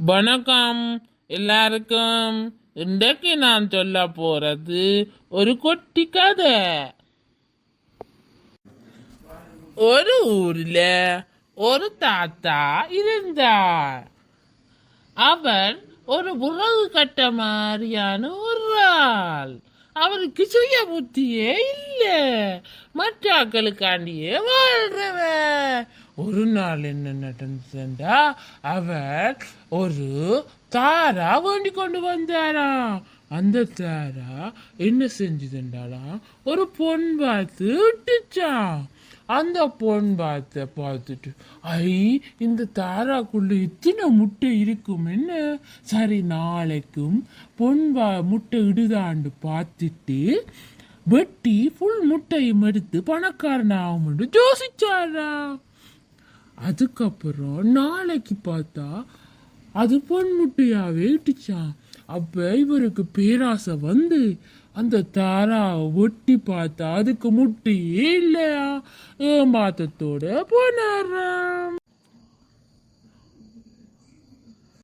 வணக்கம் எல்லாருக்கும். இன்றைக்கு நான் சொல்ல போறது ஒரு குட்டி கதை. ஒரு ஊர்ல ஒரு தாத்தா இருந்தார். அவர் ஒரு உறவு கட்ட மாதிரியான ஒரு ஆள். அவருக்கு சுய புத்தியே இல்ல, மற்றாக்களுக்காண்டியே வாழ்றவ. ஒரு நாள் என்ன நடந்துச்சுண்டா, அவர் ஒரு தாரா வேண்டி கொண்டு வந்தாராம். அந்த தாரா என்ன செஞ்சதுண்டாலாம், ஒரு பொன் பார்த்து விட்டுச்சான். அந்த பொன் பார்த்துட்டு ஐ, இந்த தாராக்குள்ள இத்தனை முட்டை இருக்கும் என்ன, சரி நாளைக்கும் முட்டை இடுதாண்டு பார்த்துட்டு வெட்டி ஃபுல் முட்டையும் எடுத்து பணக்காரன் ஆகும்னு யோசிச்சாரா. அதுக்கப்புறம் நாளைக்கு பார்த்தா அது பொன் முட்டையாவே இட்டுச்சான். அப்ப இவருக்கு பேராசை வந்து அந்த தாரா ஒட்டி பார்த்தா அதுக்கு முட்டையே இல்லையா. ஏமாத்தத்தோட போனாராம்.